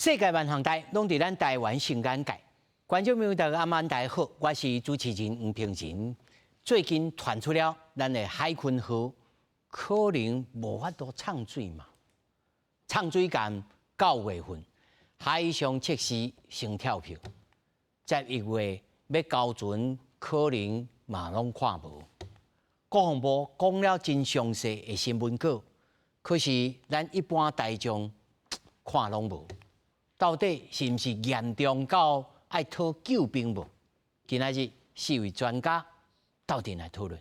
世界万航台拢伫咱台湾新眼界。观众朋友，大家晚安，大家好，我是主持人吴平仁。最近传出了咱的海鲲号可能无法度畅水嘛，畅水间9月份海上测试先跳票，11月要交船可能嘛拢看无。国防部讲了真详细的新闻稿，可是咱一般大众看拢无。到底是毋是严重到爱讨救兵无？今仔日4位专家斗阵来讨论。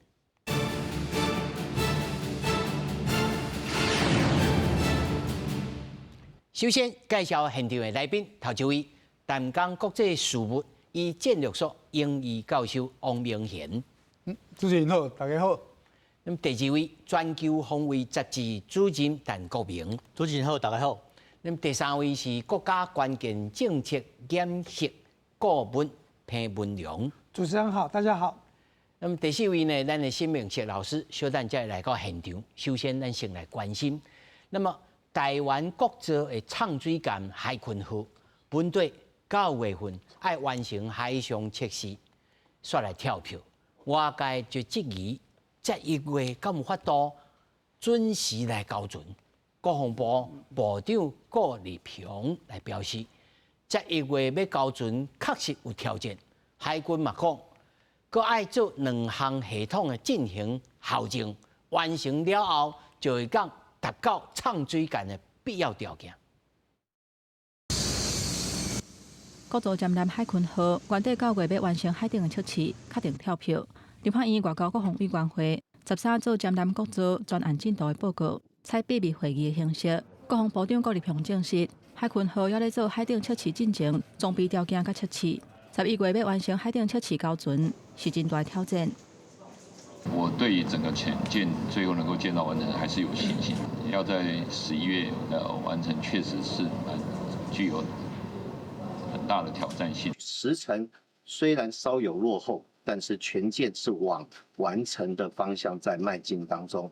首先介绍现场的来宾，头一位淡江国际事务与战略所英语教授王明贤。主持人好，大家好。那么第二位全球防卫杂志主任陈国明。主持人好，大家好。那么第三位是国家关键政策检核顾问彭文良。主持人好，大家好。那么第四位呢，咱的新明哲老师，小等再来到现场。首先，咱先来关心，那么台湾国造的畅水舰海鲲号，本队9月份要完成海上测试，煞来跳票。外界就质疑11月敢有法度准时来交船？国防部部长郭立雄来表示，11月要交船确实有条件。海军嘛讲，佮爱做2项系统的进行校正，完成了后就会讲达到畅水舰的必要条件。国造舰舰海鲲号原底9月要完成海顶的测试，确定跳票。立法院外交国防委员会13做舰舰国造专案进度的报告。采秘密会议的形式，国防部长郭立雄证实，海鲲号还在做海顶测试进程、装备条件甲测试。11月要完成海顶测试交船，是真大的挑战。我对于整个潜舰最后能够建造完成还是有信心。要在11月完成，确实是具有很大的挑战性。时程虽然稍有落后，但是全舰是往完成的方向在迈进当中。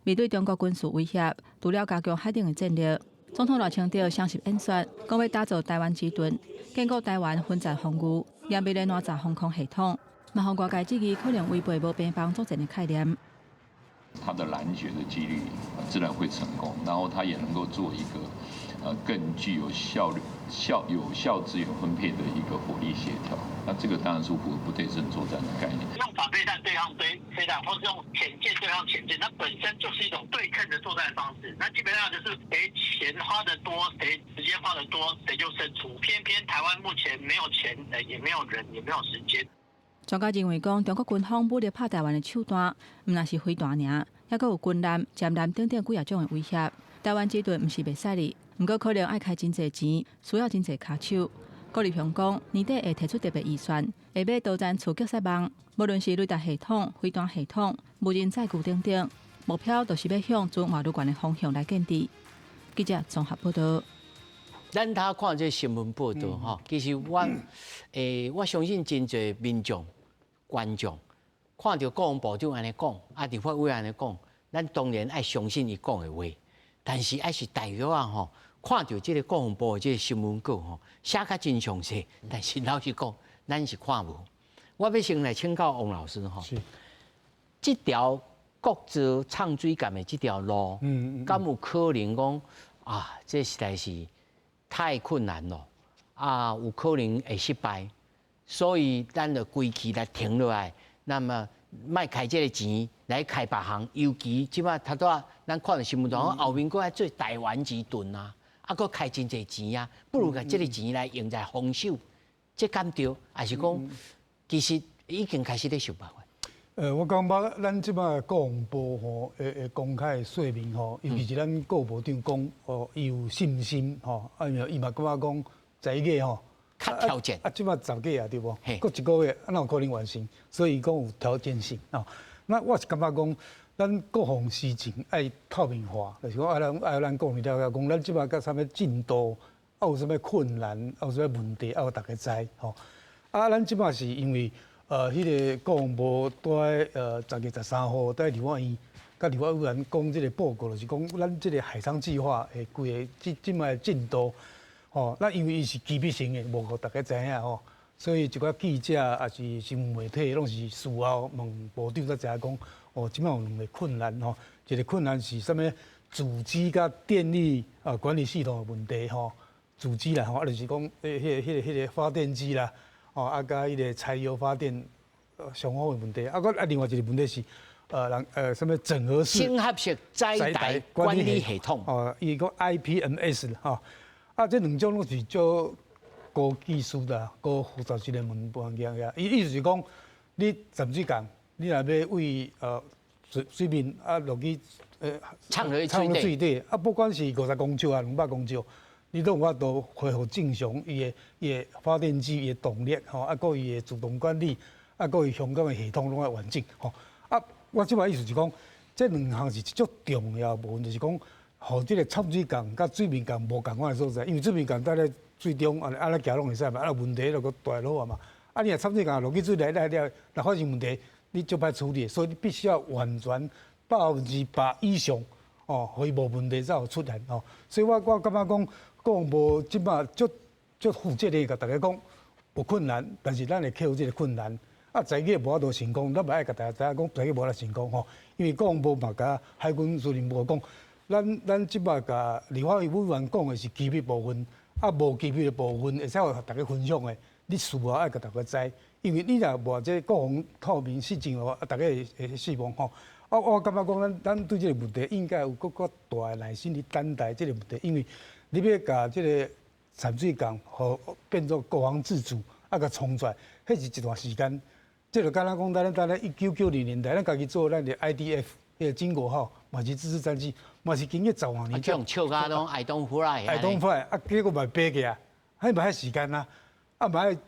面对中国军事威胁，除了加强海顶的战略，总统赖清德相信演说，讲要打造台湾之盾，建构台湾分载防御、严密的乱炸防空系统，嘛让外界质疑可能违背无边防作战的概念。它的拦截的几率自然会成功，然后它也能够做一个更具有有效资源分配的一个火力协调。那这个当然是不对称作战的概念。用反飞弹对抗飞弹，或是用潜舰对抗潜舰，它本身就是一种对称的作战方式。那基本上就是谁钱花的多，谁时间花的多，谁就胜出。偏偏台湾目前没有钱，也没有人，也没有时间。专家认为讲，中国军方武力拍台湾的手段，毋但是飞弹尔，还佫有军舰、舰舰等等几啊种的威胁。台湾之盾毋是袂使哩，毋过可能爱开真侪钱，需要真侪卡手。郭立雄讲，年底会提出特别预算，会买多层刺激塞网，无论是雷达系统、飞弹系统、无人载具等等，目标就是要向准外陆舰的方向来建立。记者综合报道。咱他看这新闻报道吼，其实我相信真侪民众、观众看到国防部长安尼讲，立法委安尼讲，咱当然爱相信伊讲的话。但是爱是大约吼，看到这个国防部的这个新闻稿吼，写甲真详细，但是老实讲，咱是看无。我要先来请教王老师吼，这条国造畅水舰的这条路，敢有可能讲这实在是太困难了，有可能会失败，所以咱就规期来停落来，那么卖开这个钱来开别项，尤其即摆咱看到新闻上，后面佫爱做台湾之盾啊，佫开真侪钱啊，不如把这个钱来用在防守，这敢对？还是讲其实已经开始在想办法？我感觉咱即摆国防部吼会公开说明吼，尤其是咱国部长讲伊有信心吼，伊嘛感觉讲11月吼。较条件即摆10个啊，对无？过1个月，哪有可能完成？所以讲有条件性啊。那我是感觉讲，咱国防事情爱透明化，就是讲爱咱讲了解讲，咱即摆甲啥物进度，有啥物困难，有啥物问题，有大家知吼。咱即摆是因为迄个国防部在10月13号在立法院，甲立法委员讲即个报告，就是讲咱即个海上计划的规个即摆进度。吼，那因为伊是机密性的，无互大家知影吼，所以一寡记者也是新闻媒体，拢是事后问部长才知影讲，哦，即摆有两个困难吼，一个困难是啥物？主机甲电力管理系统的问题吼，主机啦吼，就是讲迄个发电机啦，哦，甲迄个柴油发电上好的问题，另外一个问题是什么整合式整合式载台管理系统，伊个 IPMS 啦，这两种拢是足高技术的、高复杂性的文件呀。意思是讲，你潜水舰，你若要为水面落去畅落水底，不管是50公尺啊、200公尺，你都有法度恢复正常伊的发电机伊的动力吼，佮伊的自动管理，佮伊香港的系统拢要完整吼。我即摆意思是讲，这两项是足重要的部分，就是讲，互即个插水舰甲水面舰无共款的所在，因为水面舰在咧水中安尼行拢会使嘛，问题就搁大落啊嘛。你若插水舰落去水内了，若发生问题，你就歹处理，所以你必须要完全100%以上哦，可以无问题才有出现哦。所以我感觉讲，国防部即摆足负责的，甲大家讲有困难，但是咱会克服这个困难。在个无法度成功，咱嘛爱甲大家讲，在个无法度成功吼。因为国防部嘛甲海军司令部讲，咱即摆甲立法委员讲的是机密部分，无机密的部分会使互大家分享的。你事后爱甲大家知，因为你若无这国防透明实情的话，大家会失望吼。我感觉讲，咱对这个问题应该有更大的耐心去等待这个问题，因为你要甲这个潜水舰和变作国防自主，甲冲出来，迄是一段时间。这就敢若讲，咱1990年代，咱家己做咱的 IDF， 迄个经国号，嘛是自制战机，嘛是经过10多年。种笑甲拢爱东出来。爱东出来，结果嘛飞起啊，迄嘛迄时间啊，嘛爱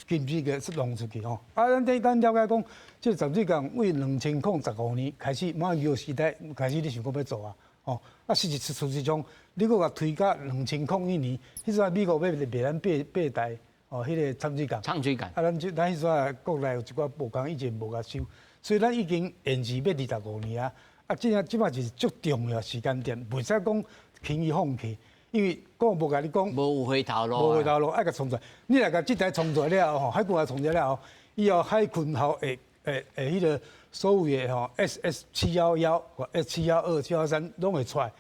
金子个弄出去吼。咱了解讲，这个潜水舰为2015年开始，马英九时代开始，你想讲要做啊？哦，事实上，你搁甲推到2001年，迄阵美国要卖咱8台。哦，迄个潜水舰，咱迄阵国内有一寡部工以前无甲收，所以咱已经延期要25年啊。即摆是足重要时间点，袂使讲轻易放弃，因为国防部甲你讲，无回头路，爱甲冲出来。你若甲即台冲出来了吼，海军也冲出来了后，以后海军号迄个所有的吼 SS711或 S712、713拢会出来，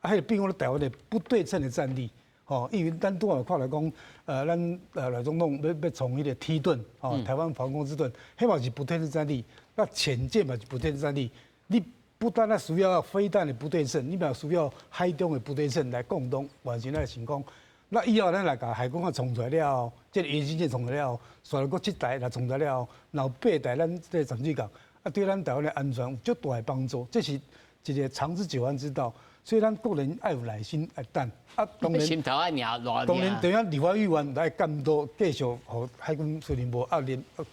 迄个变成台湾的不对称的战力。哦，因为咱拄有看来讲，咱赖总统要从迄个梯盾，台湾防空之盾，迄嘛是不对称战力，那潜舰嘛是不对称战力。你不单需要飞弹的不对称，你嘛需要海中的不对称来共同完成那个成功。那以后咱来甲海军啊冲出来了，这个原型舰冲出来了，随后7台来冲出来了，然后8台咱这潜水舰，对咱台湾的安全有足大的帮助。这是一个长治久安之道。所以咱个人爱有耐心来等，当然，心头爱热，当然，对咱立法委员来监督，继续和海军司令部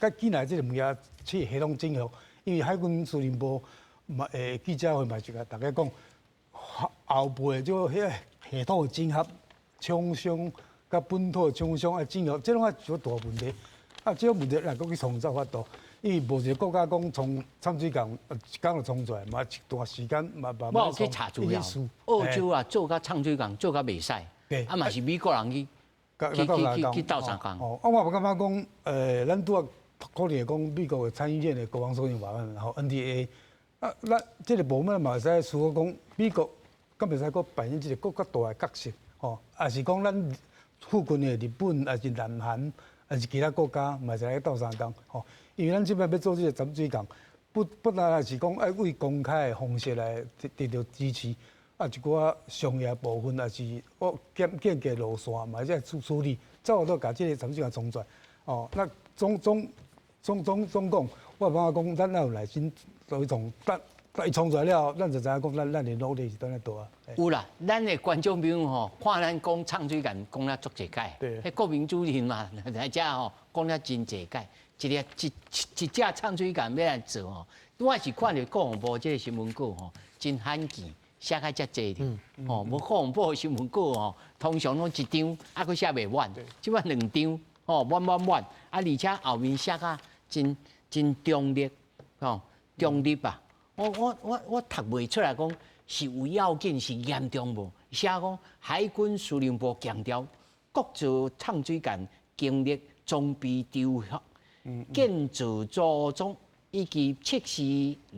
甲进来这个物件去系统整合，因为海军司令部嘛，记者会嘛就甲大家讲，后辈就迄个系统的整合，厂商甲本土的厂商爱整合，这种啊就大问题，这种问题来讲去创造法度。因为无一个国家讲从潜水舰一工就冲出来，嘛一段时间嘛慢慢我有去查资料，澳洲啊做甲潜水舰做甲袂使，嘛是美国人去斗相共。我感觉讲，咱拄啊可能讲美国的参议院的国防首长法案，然后 NDA， 咱这个部门嘛会使思考讲，美国敢袂使搁扮演一个更较大的角色，也是讲咱附近的日本，还是南韩，还是其他国家，嘛会使来斗相共，因为咱即摆要做这个潜水舰，不单是讲爱为公开的方式来得到支持，一寡商业部分也是建设路线嘛，会使处理，早晚都把这个潜水舰冲出来。那总共，我感觉讲，咱要有耐心，所以从伊冲出来了，咱就知影讲，咱的努力是当然大啊。有啦，咱的观众朋友吼，看咱讲潜水舰讲了足侪解，迄国民主任嘛，大家吼讲了真侪解。一只潜水舰要来做吼，我是看到国防部这个新闻稿吼，真罕见，写甲遮济的，吼，无国防部新闻稿吼，通常拢一张，佫写袂完，即摆2张，吼，满，而且后面写甲真中立，吼，中立吧。我读袂出来讲是有要紧是严重无，写讲海军司令部强调各自唱水间经历装备丢学、建筑组装以及测试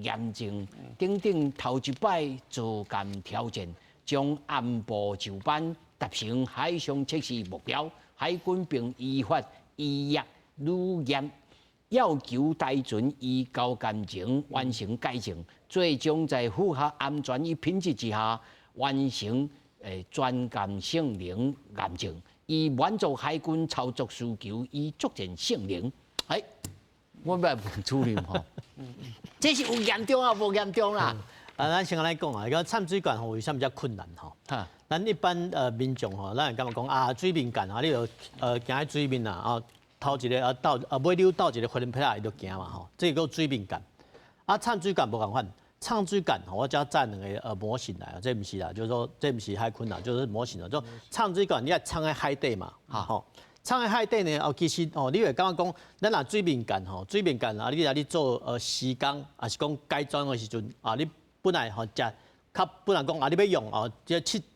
验证等等头一摆自甘挑战，将按部就班达成海上测试目标。海军并依法依约履验，要求台船依交感情完成改正，最终在符合安全与品质之下完成专干性能验证，以满足海军操作需求与作战性能。我要问主任吼，这是有严重啊，无严重啦？咱先来讲啊，个掺水管吼为什么比较困难吼？咱一般民众吼，咱会感觉讲啊，水面干啊，你就行喺水面啊，头一个到尾溜到一个飞轮片啊，伊就行嘛吼，这个叫水面干。啊，掺水管无共款，掺水管吼，我只要占两个模型来，这不是啦，就是说这不是海昆啦，就是模型啦，就掺水管你要掺喺海底嘛，吼。掺喺海底呢，其实哦，你会感觉讲，咱若水面干吼，水面干啊，你做施工，还是讲改装的时阵啊，你本来吼食，本来讲啊，你要用哦，即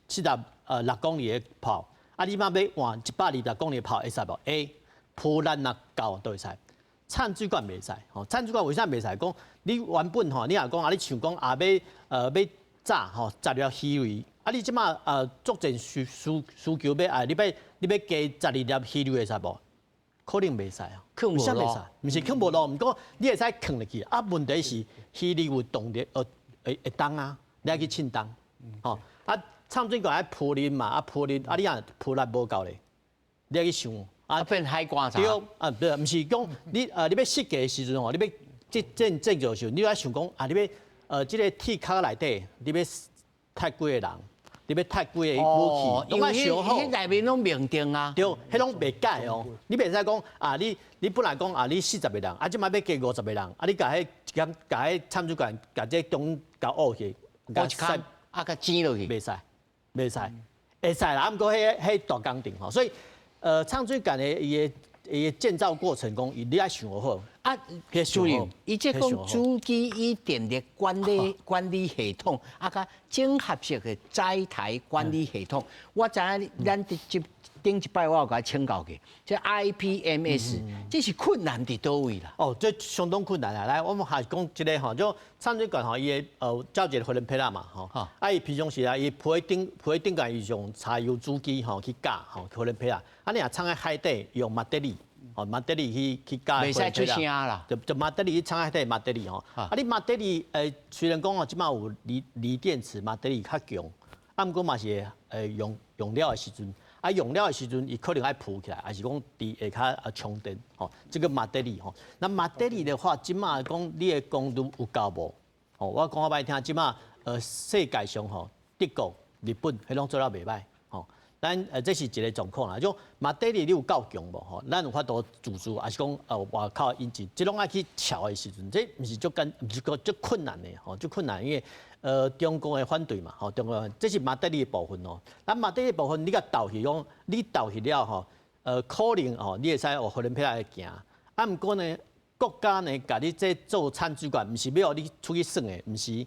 76公里的炮，啊，你嘛要换120公里的炮会使无 ？A 破烂啊够都会使，掺水管袂使，吼，掺水管为啥袂使？讲你原本吼，你若讲啊，你想讲啊要炸吼，炸了鱼雷，啊，你即马作战需求要啊，你要加12粒鱼雷会使无？可能袂使啊，藏无路，毋是藏无路，毋过你会使藏入去，啊，问题是鱼雷有动力会动啊，你爱去称重，吼，啊，掺水管爱破力嘛，啊破力，啊你若破力无够咧，你爱去想。啊，变海瓜啥？对，毋是讲你要设计的时阵吼，你要建造的时候，你要想讲啊，你要即个铁壳内底，你要太几个人，你要太几个武器，因为迄内面拢明定啊。对，迄拢袂改哦。你袂使讲啊，你本来讲啊，你40个人，啊，即摆要加50个人，啊，你甲迄掺水管，甲这中甲乌去，甲塞啊，甲煎落去，袂使，会使啦。毋过迄大工程吼，所以。掺水管的伊的建造过程中，你要想好啊。主任，伊即讲主机与电力管理系统，啊，甲整合式的载台管理系统，我知影咱顶一摆我有甲请教过，这 IPMS， 这是困难伫倒位啦？哦，这相当困难啊！来，我们还讲一个吼，就掺水管吼，伊的照一个飞轮片啦嘛，吼，啊，伊平常时啊，伊皮顶管伊用柴油主机吼去架吼飞轮片啊，啊，你若掺喺海底用马德里，哦，马德里去架，袂使出声啦，就马德里去掺喺海底马德里吼，啊，你马德里虽然讲哦，即马有锂电池，马德里较强，啊，毋过嘛是用了的时阵。啊，用了的时阵，伊可能爱浮起来，还是讲伫下骹充电，吼，这个马德里吼。那马德里的话，即马讲你的功率有够无？吼，我讲我歹听，即马世界上吼，德国、日本迄拢做了袂歹，吼。咱这是一个状况啦，就马德里你有够强无？吼，咱有法度自助，还是讲外口引擎，即拢爱去调的时阵，这毋是足毋是个足困难的，吼，足困难，因为。中国的反对嘛，吼，中国这是马德里的部分哦。咱马德里部分，你甲倒去讲，你倒去了吼，可能吼，你会使学飞轮片来行。啊，毋过呢，国家呢，甲你这做掺水管，毋是要互你出去算的，毋是，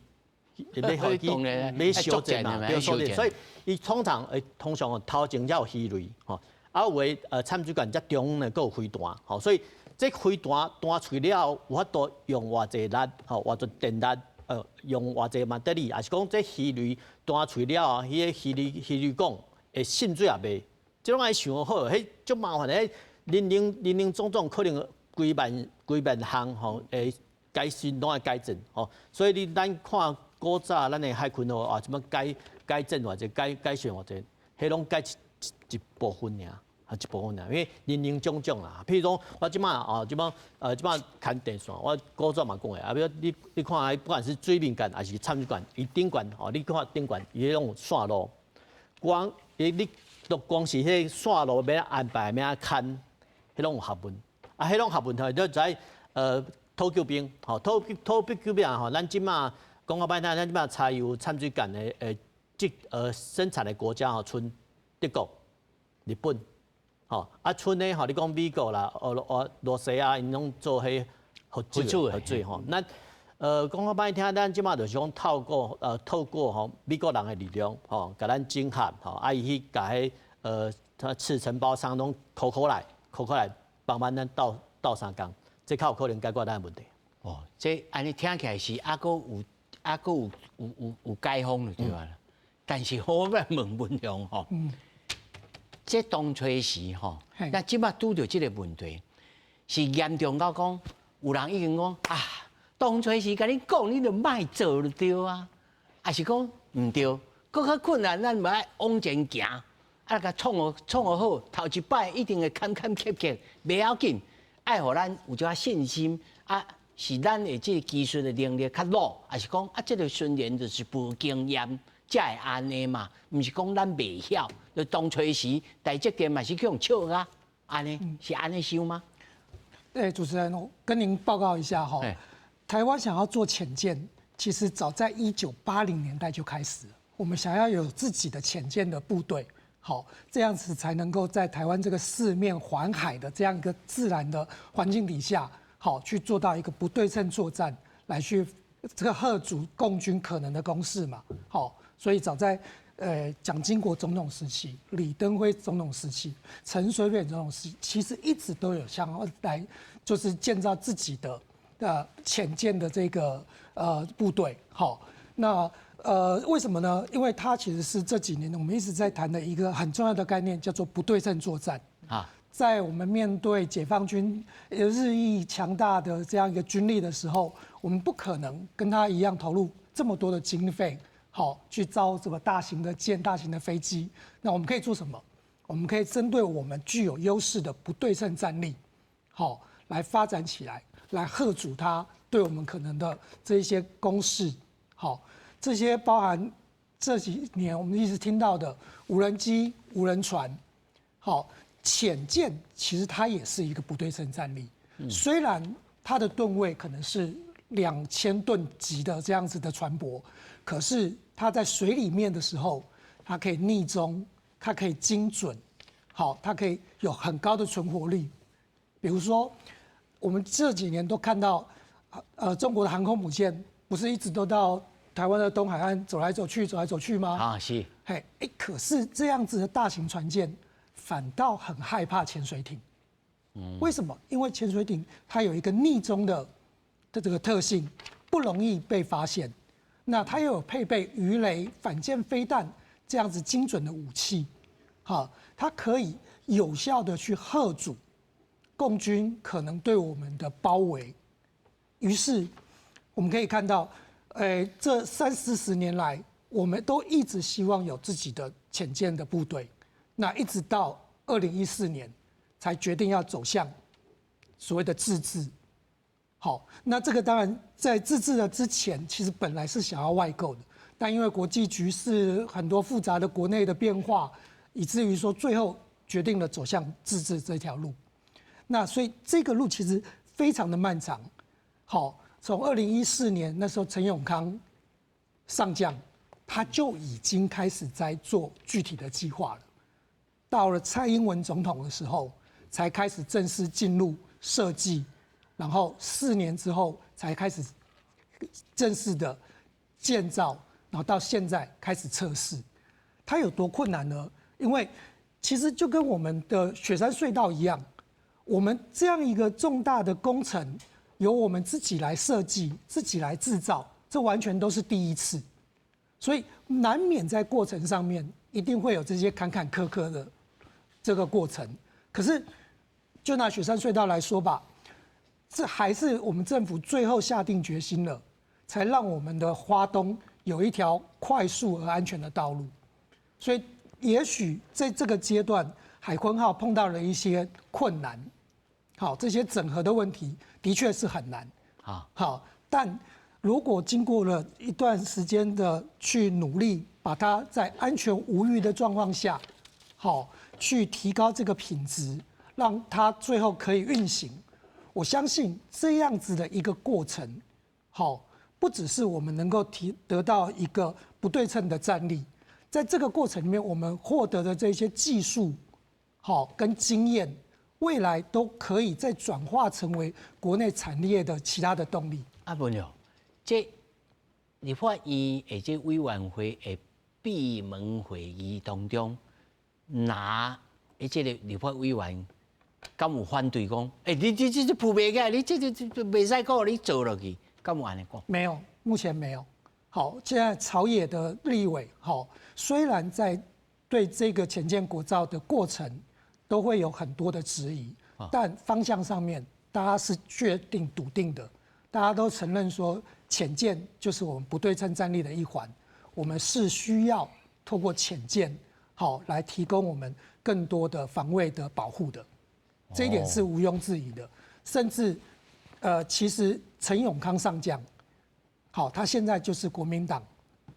要互你要修正嘛，要修正。所以，伊通常头前才有鱼雷，吼，啊有诶掺水管才中呢，佫有飞弹，吼，所以这飞弹出了，有法度用偌济力，吼，偌济电力。用偌济马德里，还是讲这鱼雷弹出了啊？迄个鱼雷管会渗水也袂，即种爱想好，迄足麻烦诶，零总可能规万项吼，改善拢爱改正吼。所以咱看古早咱的海军哦，啊，怎么改正或者改善或者，迄拢改一部分尔。一部分啦，因为零种啦。譬如说，我即马看电线，我古早嘛讲的，啊，比如你看，不管是水面管还是掺水管，伊顶管吼，你看顶管伊迄种线路，你光是迄线路要安排要看，迄种有学问。啊，迄种学问吼，就在土救兵，吼土救兵吼，咱即马讲到歹听，咱即马柴油掺水管的生产的国家吼，剩德国、日本。吼，啊，剩咧吼，你讲美国啦、俄罗斯啊，因拢做迄合水吼。咱讲较歹听，咱即马就是讲透过吼美国人的力量吼，甲咱整合吼，啊伊去甲迄他赤承包商拢口来帮忙咱斗相共，这较有可能解决咱的问题。哦，这安尼听起来是还佫有解封就对啦。但是我要问文雄吼，这当初时吼，咱即摆拄着即个问题，是严重到讲，有人已经讲啊，当初时甲你讲，你就莫做就对啊，还是讲毋对，搁较困难，咱要往前行，啊，甲创学好，头一摆一定会坎坷，袂要紧，爱互咱有一寡信心啊。是咱的这个技术的能力较弱，还是讲啊，这个训练就是无经验才会安尼嘛？毋是讲咱袂晓，就当初时台积电嘛是去用笑啊，安尼是安尼想吗？主持人，我跟您报告一下哈，台湾想要做潜舰，其实早在1980年代就开始了。我们想要有自己的潜舰的部队，好，这样子才能够在台湾这个四面环海的这样一个自然的环境底下。好，去做到一个不对称作战，来去这个嚇阻共军可能的攻势嘛。好，所以早在蒋经国总统时期、李登辉总统时期、陈水扁总统时期，其实一直都有想要来就是建造自己的潜舰的这个部队。好，那为什么呢？因为它其实是这几年我们一直在谈的一个很重要的概念，叫做不对称作战啊。在我们面对解放军日益强大的这样一个军力的时候，我们不可能跟他一样投入这么多的经费，好去造这个大型的舰、大型的飞机。那我们可以做什么？我们可以针对我们具有优势的不对称战力，好来发展起来，来嚇阻他对我们可能的这一些攻势。好，这些包含这几年我们一直听到的无人机、无人船，好。潜舰其实它也是一个不对称战力，虽然它的吨位可能是2000吨级的这样子的船舶，可是它在水里面的时候，它可以逆中，它可以精准，好，它可以有很高的存活率。比如说，我们这几年都看到，中国的航空母舰不是一直都到台湾的东海岸走来走去吗？啊，是。可是这样子的大型船舰。反倒很害怕潜水艇，为什么？因为潜水艇它有一个逆中的这个特性，不容易被发现。那它又有配备鱼雷、反舰飞弹这样子精准的武器，好，它可以有效的去嚇阻共军可能对我们的包围。于是我们可以看到，这30-40年来，我们都一直希望有自己的潜舰的部队。那一直到2014年才决定要走向所谓的自治。好，那这个当然在自治的之前，其实本来是想要外购的，但因为国际局势很多复杂的国内的变化，以至于说最后决定了走向自治这条路。那所以这个路其实非常的漫长。好，从2014年那时候陈永康上将，他就已经开始在做具体的计划了。到了蔡英文总统的时候，才开始正式进入设计，然后4年之后才开始正式的建造，然后到现在开始测试。它有多困难呢？因为其实就跟我们的雪山隧道一样，我们这样一个重大的工程，由我们自己来设计、自己来制造，这完全都是第一次，所以难免在过程上面一定会有这些坎坎坷坷的这个过程。可是就拿雪山隧道来说吧，这还是我们政府最后下定决心了，才让我们的花东有一条快速而安全的道路。所以也许在这个阶段，海鲲号碰到了一些困难，好，这些整合的问题的确是很难。好，但如果经过了一段时间的去努力，把它在安全无虞的状况下，好，去提高这个品质，让它最后可以运行。我相信这样子的一个过程，好，不只是我们能够得到一个不对称的战力，在这个过程里面，我们获得的这些技术，好跟经验，未来都可以再转化成为国内产业的其他的动力。文友，这立法院或者委员会的闭门会议当中，拿这个立法委员敢有反对讲？你这铺袂起，你这袂使讲，你做落去，敢有安尼讲？没有，目前没有。好，现在朝野的立委，好，虽然在对这个潜舰国造的过程都会有很多的质疑，但方向上面大家是确定笃定的，大家都承认说潜舰就是我们不对称战力的一环，我们是需要透过潜舰好来提供我们更多的防卫的保护的，这一点是毋庸置疑的。甚至其实陈永康上将，好，他现在就是国民党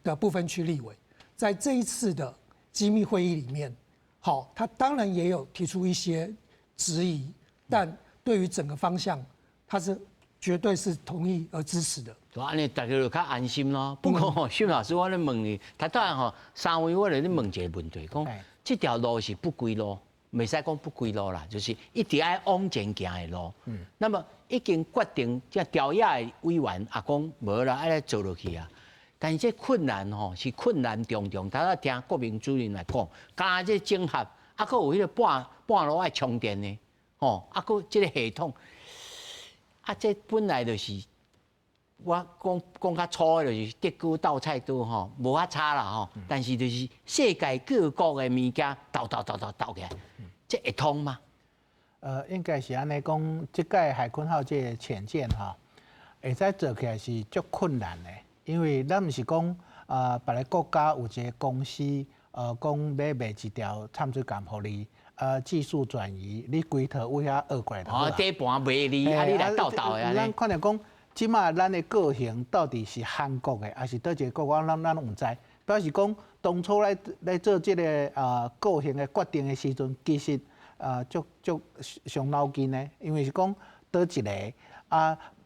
的不分区立委，在这一次的机密会议里面，好，他当然也有提出一些质疑，但对于整个方向，他是绝对是同意而支持的。就安尼，大家就较安心咯。不过吼，薛老师，我咧问你，他当然吼，三位我咧问一个问题，讲这条路是不归路，袂使讲不归路啦，就是一直爱往前行的路。那么已经决定，即调野的委员也讲无啦，爱来做落去啊。但是这困难吼是困难重重，大家听国民主任来讲，加这整合，啊，佫有迄个半路爱充电的，吼，啊，佫这个系统，啊，这本来就是。我讲较粗的，就是德goo斗菜刀吼，无遐差啦吼。但是就是世界各国的物件斗起来，这会通吗？应该是安尼讲，即届海鲲号这个潜舰哈，会使做起来是足困难的，因为咱毋是讲别个国家有一个公司讲要卖一条潜水舰互你，技术转移，你规套有遐学过来就好。底盘卖你，啊，你来斗的。咱看来讲。即马咱的个性到底是韩国的，还是倒一个国家？咱唔知。表示讲当初来做这个个性的决定的时阵，其实足伤脑筋的，因为是讲倒一个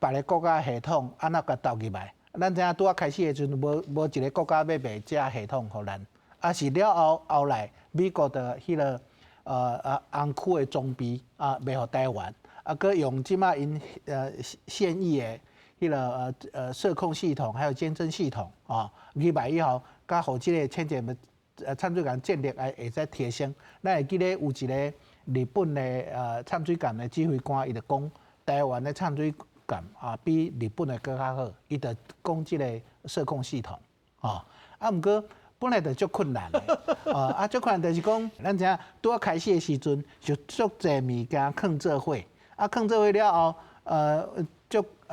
别个国家系统安怎甲斗入来？咱知影拄啊开始的时阵，无一个国家要卖这系统互咱，是了后来美国的迄个红区的装备卖互台湾，佮用即马因现役的。迄个射控系统，还有监侦系统入来以后，甲互即个潜舰潜水舰战力会使提升。咱会记得有一个日本的潜水舰的指挥官，伊就讲台湾的潜水舰比日本的更较好，伊就讲即个射控系统毋过本来就足困难的足困难就是讲，咱知影拄啊开始的时阵，就足侪物件放做伙，放做伙了后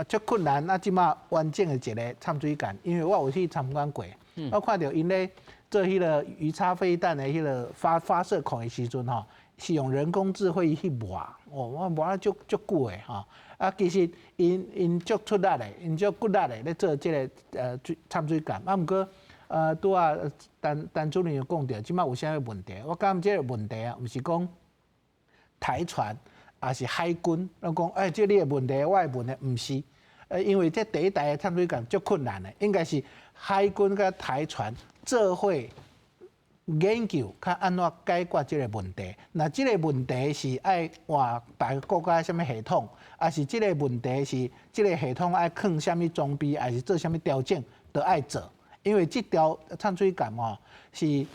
足困难，即马完整的一个潜水舰，因为我有去参观过，我看到因咧做迄个鱼叉飞弹的迄个发射孔的时阵是用人工智慧去磨，我磨了足久的其实因足出力的，因足骨力的咧做即个潜水舰，毋过拄啊陈主任有讲到，即马有啥物问题？我感觉即个问题毋是讲台船。也是海军，咱讲这你的问题，我的问题毋是，因为这第一代的潜水舰足困难的，应该是海军甲台船做伙研究，看安怎解决这个问题。那这个问题是爱换别个国家什么系统，还是这个问题是这个系统爱放什么装备，还是做什么调整，都爱做。因为这条潜水舰是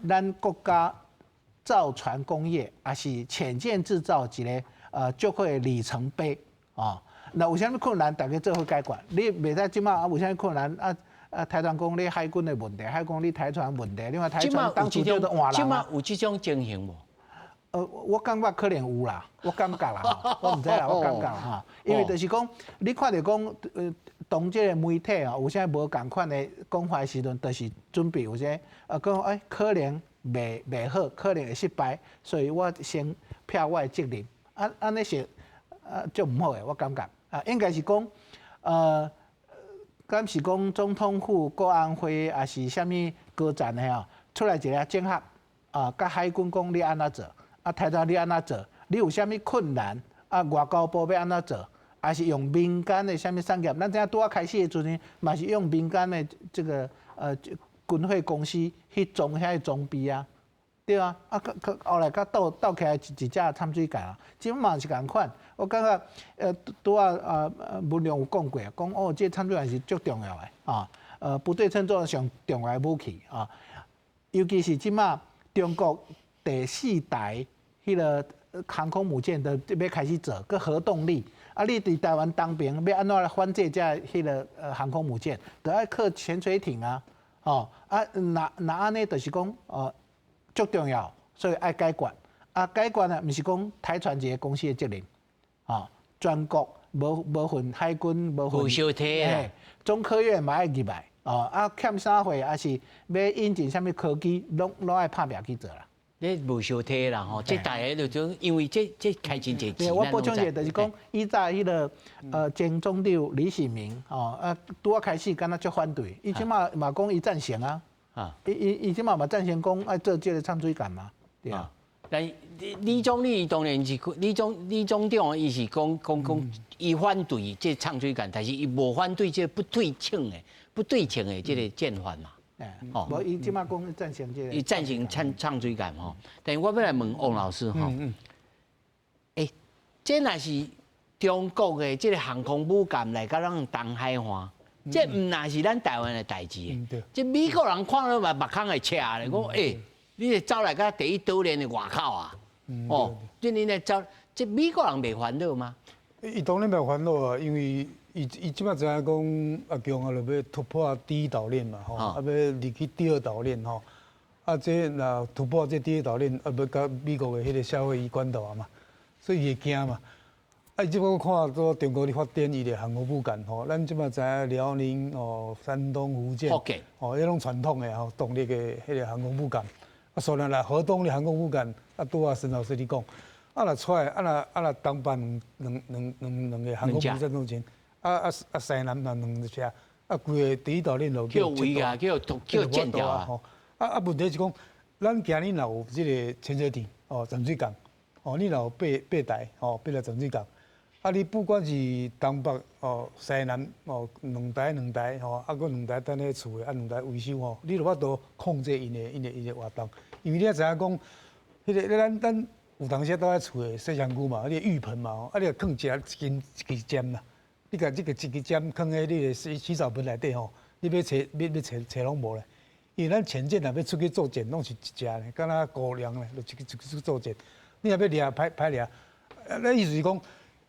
咱国家。造船工业也是潜舰制造一个足好的里程碑那有啥物困难，大家做伙解决。你袂使即马有啥物困难台船讲你海军的问题，海讲你台船问题，另外台船当初叫做换人即马有这种情形无？我感觉可能有啦，我感觉啦，我唔知啦，我感觉啦因为就是讲，你看到讲当这个媒体有啥无共款的讲法的时阵，就是准备有些讲可能。袂好，可能会失败，所以我先撇我的责任。安尼是足唔好诶，我感觉应该是讲敢是讲总统府、国安会，还是啥物高层的出来一个整合甲海军讲你安怎做，台船你安怎做，你有啥物困难外交部要安怎做，还是用民间的啥物产业？咱知影拄啊开始的时阵，嘛是用民间的这个军火公司去装遐装备对后来斗起来一只潜水舰即嘛是共款。我感觉拄文良有讲过，讲这潜水舰是足重要的不对称作战上重要的武器尤其是即马中国第4代迄个航空母舰的要开始做，个核动力。啊，你伫台湾当兵要安怎来反制这迄个航空母舰？就要靠潜水艇啊，哦啊，那安尼就是讲足重要，所以爱改管。啊，改管呢，毋是讲台船一个公司的责任，啊，全国无分海军，无分互相体啊，中科院嘛爱入来，啊欠啥货，还是要引进啥物科技，拢爱拍拼去做啦。你无相体啦吼，这大家就种，因为这开真济钱。我补充一下，就是讲，以早迄个前总理李喜明拄啊开始，敢若足反对，伊即马嘛讲伊赞成啊，伊即马嘛赞成讲爱做这个唱水感嘛，对啊。但李总理当然是李总长，伊是讲伊反对这唱水感，但是伊无反对这不对称的这个建法嘛。无伊即马讲赞成这个。伊赞成唱水感吼，但是我要来问王老师吼，这若是中国的这个航空母舰来甲咱东海岸，这毋若是咱台湾的代志。这美国人看到目眶会赤咧，讲你是走来甲第一岛链的外口啊？这你来走，这美国人袂烦恼吗？伊当然袂烦恼啊，因为伊即摆知影讲阿强啊，就要突破第一岛链嘛，吼，啊要入去第二岛链吼，啊这若突破这第二岛链，啊要甲美国的迄个夏威夷关岛啊嘛，所以伊会惊嘛。啊，即摆我看到中国咧发展伊的航空母舰吼，咱即摆知影辽宁山东、福建，迄种传统的动力的迄个航空母舰。啊，虽然啦，核动力航空母舰啊，拄啊沈老师你讲，啊若出来，啊若东办两个航空母舰都前，西南嘛两只，啊规个第一岛链路叫围啊，叫建掉啊。啊问题是讲，咱今日若有即个潜水艇沉水港，你若有八台八台沉水港，啊你不管是东北西南两台啊搁两台等咧厝的，啊两台维修你就法度控制因的活动。因为你也知影讲，迄个咱有当时倒在厝的洗香菇嘛，你浴盆嘛，啊你放一支针啦，你甲这个一支针放喺你的洗澡盆内底吼，你要找拢无咧。因为咱潜舰若要出去作战，拢是一只咧，敢若高粱咧，就一个作战。你若要掠歹掠，咱意思是讲，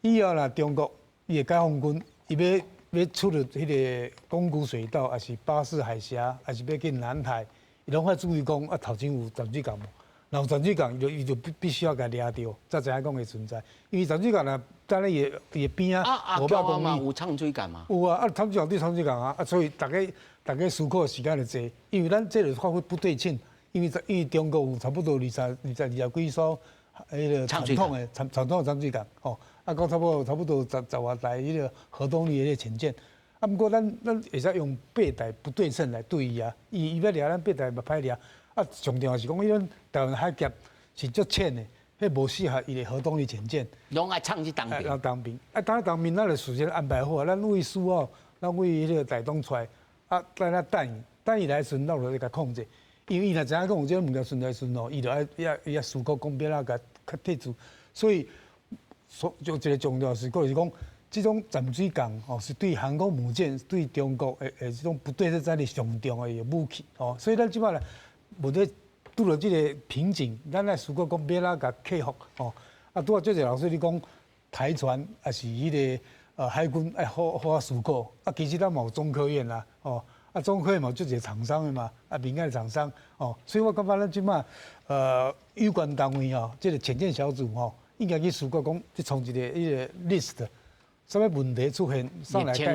以后若中国伊的解放军，伊要出入迄个宫古水道，还是巴士海峡，还是要去南海。伊拢会注意讲啊，头前有潜水港无？然后潜水港，伊就必须要甲掠到，才知影讲会存在。因为潜水港呢，等咧伊边啊，500公里有唱水港嘛？有啊，啊，潜水港对唱水港啊，所以大家思考的时间就多，因为咱这个发挥不对称，因为中国有差不多二十几艘迄个传统的潜水港，啊，讲差不多10外台迄个核动力的潜舰。啊，不过咱会使用8台不对称来对伊啊，伊要掠咱8台嘛歹掠，啊，上重要是讲伊咱台湾海峡是足浅的，迄无适合伊的核动力潜舰。拢爱唱去当兵。当兵，啊，当兵咱就事先安排好啊，咱为师咱为迄个台东出来，啊，咱等伊来时阵，咱就甲控制。因为伊若知影讲有这物件顺来顺伊就要思考讲要甲剔除，所以就一个重要是，就是讲。这种潜水港是对航空母舰、对中国这种不对称战力上重的武器所以咱即摆咧，无咧拄到这个瓶颈，咱来思考讲要哪甲克服啊，拄啊，这个老师你讲台船还是迄个海军爱好思考啊，其实咱嘛有中科院啦啊，中科院嘛有一个厂商的嘛啊，民间的厂商所以我感觉咱即摆有关单位这个潜舰小组应该去思考讲，去创一个list。什么问题出现，上来解决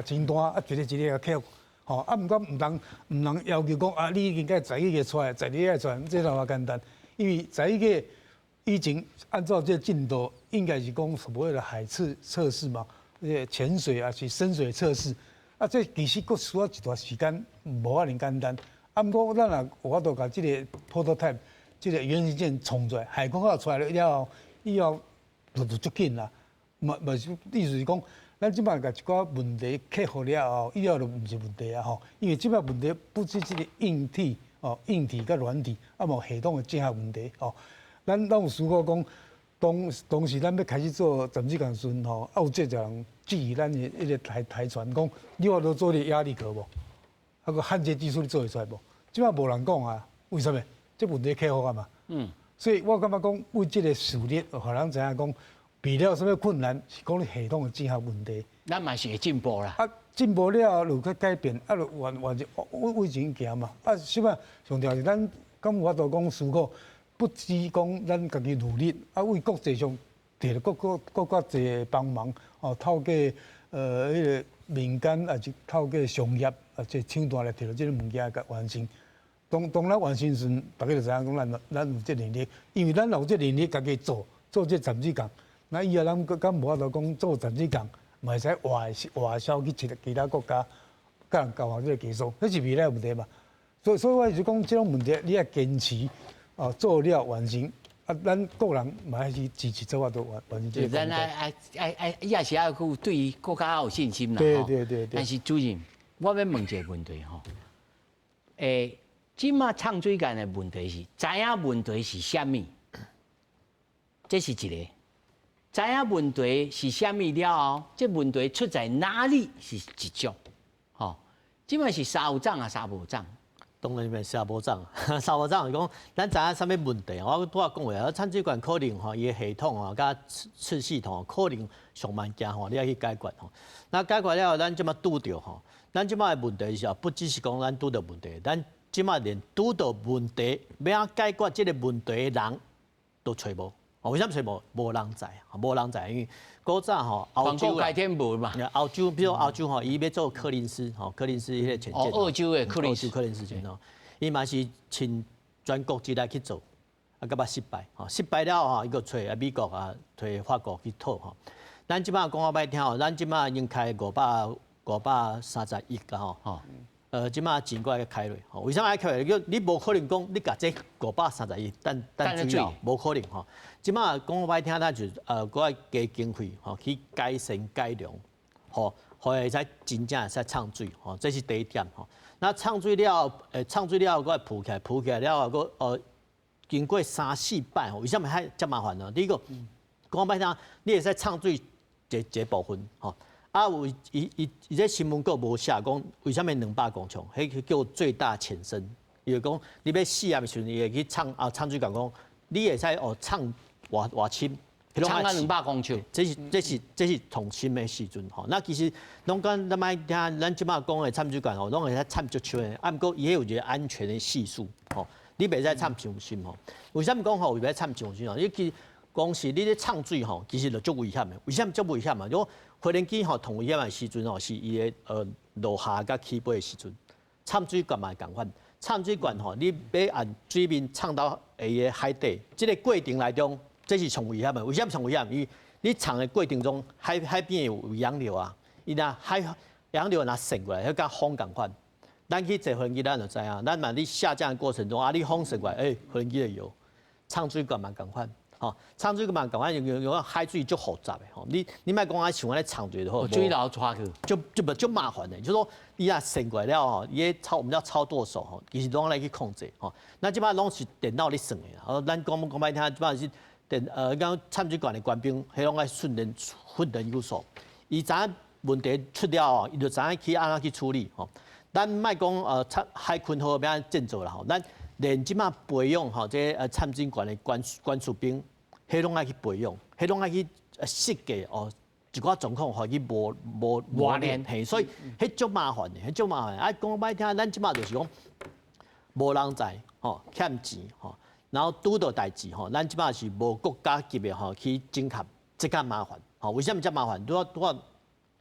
清单啊，一个个克服啊，毋过毋通要求讲啊，你应该11月出来，12月出来，这就简单。因为11月以前按照这进度，应该是讲所谓的海测试嘛，潜水啊是深水测试啊，这其实佫需要一段时间，无可能简单。啊，毋过咱若有法度把这个 prototype， 这个原型件冲出来，海空号出来了以后就足紧啦。意思是讲，咱即摆甲一寡问题克服了后，以后就毋是问题啊吼。因为即摆问题不是即个硬体硬体甲软体，啊无系统的整合问题咱有思考讲，当时咱要开始做潜水港时阵有这人质疑咱的迄个台船讲，你话都做咧压力壳无？啊个焊接技术你做会出来无？即摆无人讲啊，为什么？这问题克服啊嘛。所以我感觉讲为这个事例，互人知影讲，避了什么困难，是讲你系统的整合问题。咱嘛是会进步啦。啊，进步了就去改变，啊，就往前行嘛。啊，什么上条是咱敢有法度讲思考，不只讲咱家己努力，啊，为国际上摕了各较侪帮忙，哦，透过迄个民间，也是透过商业，啊，即厂单来摕到即个物件甲完成。当咱完成时，大家就知影讲咱有这能力，因为咱有这能力，家己做这产子工，那以后咱敢无法度讲做产子工。嘛会使外销去其他国家，甲人交换这个技术，迄是未来问题嘛。所以我是讲，这种问题你要坚持，哦，做了完成，啊，咱个人嘛还是支持做法度完成这个工作。咱也是要有对国家有信心啦。对。但是主任，我要问一个问题吼，即马唱水干的问题是，知影问题是啥物？这是一个。知影问题是啥物了后，这问题出在哪里是一种，吼，即摆是三有涨啊，三无涨。当然是三无涨，三无涨是讲，咱知影啥物问题？我拄仔讲话，产水管可能吼，伊的系统吼，甲次系统可能上万件吼，你要去解决吼。那解决了后，咱即马拄着吼，咱即马的问题是不只是讲咱拄着问题，咱即马连拄着问题，要怎解决即个问题的人都找无。为什么找无人知？无人知，因为古早吼欧洲改天无嘛。欧洲，比如欧洲吼，伊要做柯林斯吼，柯林斯迄个潜舰。澳洲的柯林斯舰吼，伊嘛是请全国之内去做，啊，甲捌失败，吼，失败了吼，伊个找美国啊，找法国去讨吼。咱即摆讲我歹听吼，咱即摆已经开530亿个吼。即马钱过来开落，吼，为啥爱开落？你无可能讲你甲这530亿等水了，无可能吼。即马讲我歹听，咱就搁爱加经费吼，去改善改良，吼，互会使真正会使畅水，吼，这是第一点吼。那畅水了，畅水了，搁会浮起来了后，搁经过3、4摆吼，为什么遐遮麻烦呢？第一个，讲我歹听，你会使畅水一部分，吼。啊，有伊这新闻稿无写讲为什么200公尺，迄叫最大潜深。伊就讲你要试验的时阵，伊会去唱水讲讲，你会使唱偌深，唱到200公尺。这是同深的时阵吼。那其实拢讲咱卖听，咱即马讲的唱水管吼，拢会使唱足深的。啊，毋过伊有一个安全的系数吼，你袂使唱上深吼。为什么讲吼袂使唱上深吼？因为其光是你咧唱水吼，其实就足危险的。为什么足危险啊？如果飞行机吼同危险的时阵吼，是伊的落下甲起飞的时阵，唱水管嘛共款。唱水管吼，你要按水面唱到伊的海底，这个过程内中，这是上危险的。为什么上危险？因为你唱的过程中，海边有洋流啊，伊若洋流若渗过来，迄甲风共款。咱去坐飞行机，咱就知影，咱嘛你下降的过程中，你风渗过来，飞行机就摇。唱水管嘛共款。吼，唱水个嘛，共款用海水足复杂的吼，你莫讲像安尼唱水就好，水流出去，就麻烦的。就是说，伊若渗过来了吼，伊我们叫操舵手吼，其实拢来去控制吼。那即摆拢是电脑咧算的，咱讲歹听，即摆是讲唱水管的官兵，迄拢爱训练有素。伊知影问题出了吼，伊就知影去安怎去处理吼。咱莫讲海军好要安建造啦吼，咱连即马培养吼，这参军管的管属兵，迄拢爱去培养，迄拢爱去设计哦，一寡状况互伊磨练，嘿，所以迄足麻烦的，迄足麻烦。啊，讲歹听，咱即马就是讲无人知吼，欠钱吼，然后拄到代志吼，咱即马是无国家级的吼去整合，这较麻烦。吼，为什么遮麻烦？拄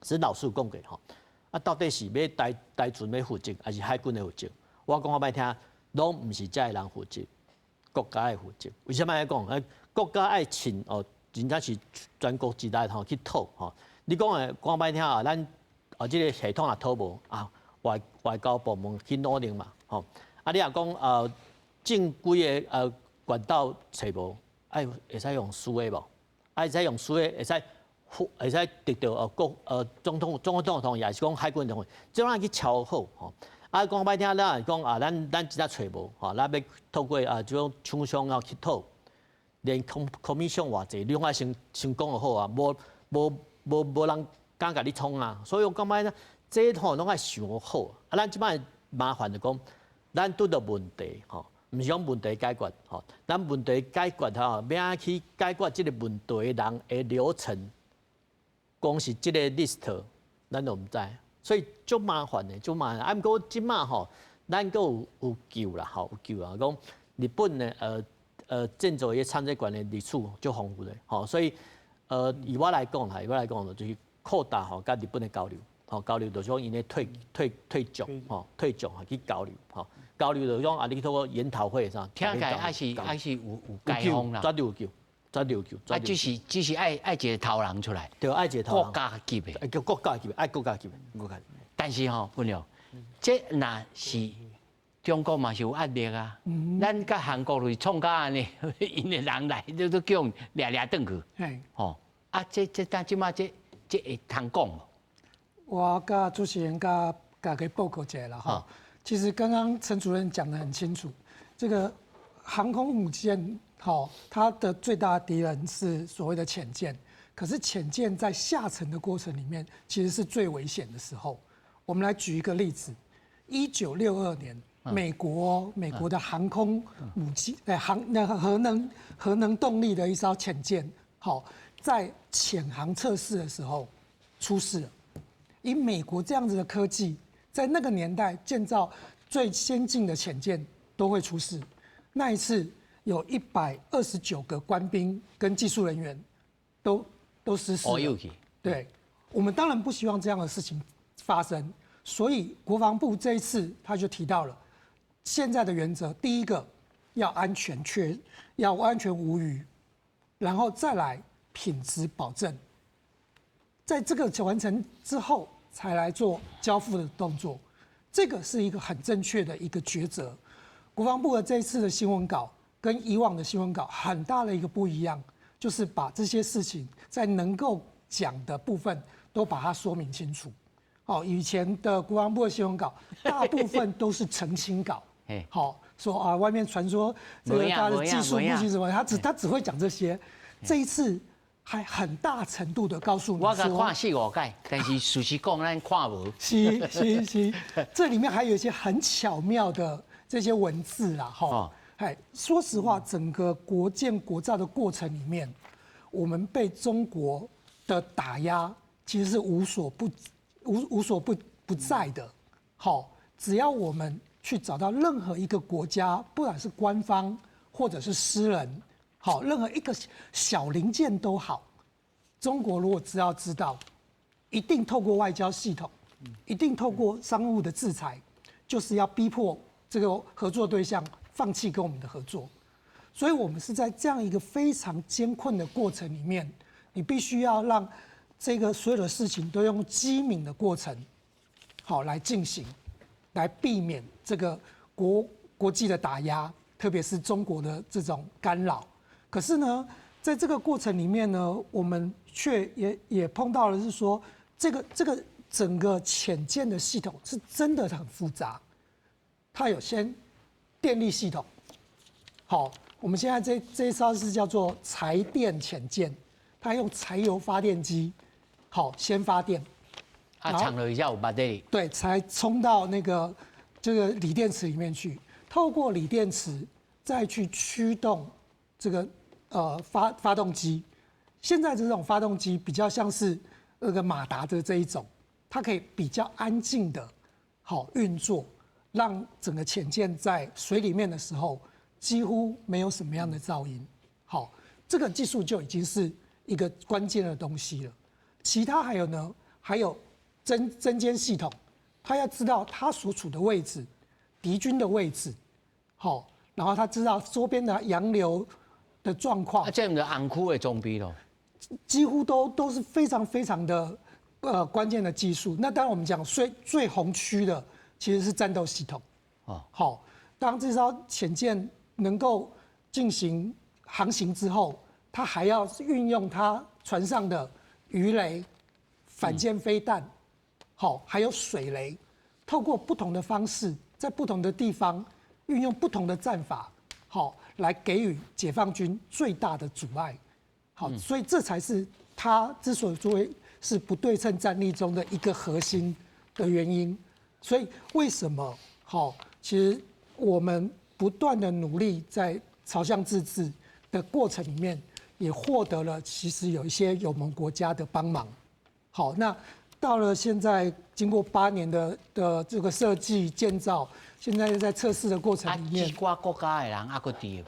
是老师讲过吼，啊，到底是要台船要负责，还是海军的负责？我讲歹听。拢毋是遮个人负责，国家的负责。为什么爱讲？国家爱请真正是全国之内吼去讨吼。你讲讲歹听啊，咱即个系统也讨无啊，外交部门去努力嘛吼。啊，你若讲正规的管道找无，会使用私的无？会使用私的，会使得到总统同意，还是讲海军同意？即种去敲好吼。啊，讲歹听，咱讲咱真正找无吼，咱要透过即种厂商啊去讨，连commission偌济，你拢爱先讲就好啊，无人敢甲你冲啊，所以我讲歹呢，这吼拢爱想好。啊，咱即摆麻烦就讲，咱拄到问题吼，唔是讲问题解决，吼，咱问题解决吼，要去解决这个问题的人的流程，光是这个 list， 咱都唔知，所以足麻烦的，足麻烦。啊，不过即马吼，咱个有救啦，吼有救啦。讲日本的建造业产业馆的历史足丰富的，吼，所以以我来讲就是扩大吼甲日本的交流，吼交流就是讲因的退种去交流，吼。交流就讲啊，你透过研讨会啥，听起来还是有解放啦，绝对有救，绝对有救。啊，只是爱一个头人出来，对，爱一个头人。国家级的，叫国家级的，爱国家级的，但是吼，不了，这若是中国嘛是有压力啊。咱甲韩国就是创甲安尼，因的人来都叫掠转去。吼，啊，但即马这会通讲无？我甲主持人甲给报告一下啦哈。其实刚刚陈主任讲得很清楚，这个航空母舰，它的最大的敌人是所谓的潜舰。可是潜舰在下沉的过程里面，其实是最危险的时候。我们来举一个例子：1962年，美国的航空母舰，核能动力的一艘潜舰，在潜航测试的时候出事了。以美国这样子的科技，在那个年代建造最先进的潜舰都会出事。那一次有129个官兵跟技术人员都失事了。对，我们当然不希望这样的事情发生，所以国防部这一次他就提到了现在的原则：第一个要安全无虞，然后再来品质保证。在这个完成之后，才来做交付的动作，这个是一个很正确的一个抉择。国防部的这一次的新闻稿跟以往的新闻稿很大的一个不一样，就是把这些事情在能够讲的部分都把它说明清楚。以前的国防部的新闻稿大部分都是澄清稿，说啊外面传说这个他的技术不行什么，他只会讲这些。这一次还很大程度的告诉你说，我甲看4、5届，但是事实讲咱看无。是，这里面还有一些很巧妙的这些文字啦，说实话，整个国建国造的过程里面，我们被中国的打压其实是无所不在的。只要我们去找到任何一个国家，不管是官方或者是私人。任何一个小零件都好，中国如果只要知道，一定透过外交系统，一定透过商务的制裁，就是要逼迫这个合作对象放弃跟我们的合作。所以我们是在这样一个非常艰困的过程里面，你必须要让这个所有的事情都用机敏的过程，来进行，来避免这个国际的打压，特别是中国的这种干扰。可是呢，在这个过程里面呢，我们却也碰到了是说，这个整个潜舰的系统是真的很复杂。它有先电力系统，我们现在这一艘是叫做柴电潜舰，它用柴油发电机，先发电，藏了一下有battery，对，才冲到这个锂电池里面去，透过锂电池再去驱动这个发动机。现在这种发动机比较像是那个马达的这一种，它可以比较安静的运作，让整个潜舰在水里面的时候几乎没有什么样的噪音。这个技术就已经是一个关键的东西了。其他还有呢，还有侦监系统，它要知道它所处的位置，敌军的位置，然后他知道周边的洋流的状况。这样的暗区的装备咯，几乎都是非常非常的关键的技术。那当然我们讲最红区的其实是战斗系统。当这艘潜舰能够进行航行之后，它还要运用它船上的鱼雷、反舰飞弹，还有水雷，透过不同的方式，在不同的地方运用不同的战法，来给予解放军最大的阻碍。所以这才是它之所以作为是不对称战力中的一个核心的原因。所以为什么其实我们不断的努力在朝向自治的过程里面，也获得了其实有一些友盟国家的帮忙。好，那到了现在，经过8年的这个设计建造，现在在测试的过程里面，几寡国家的人还佫对。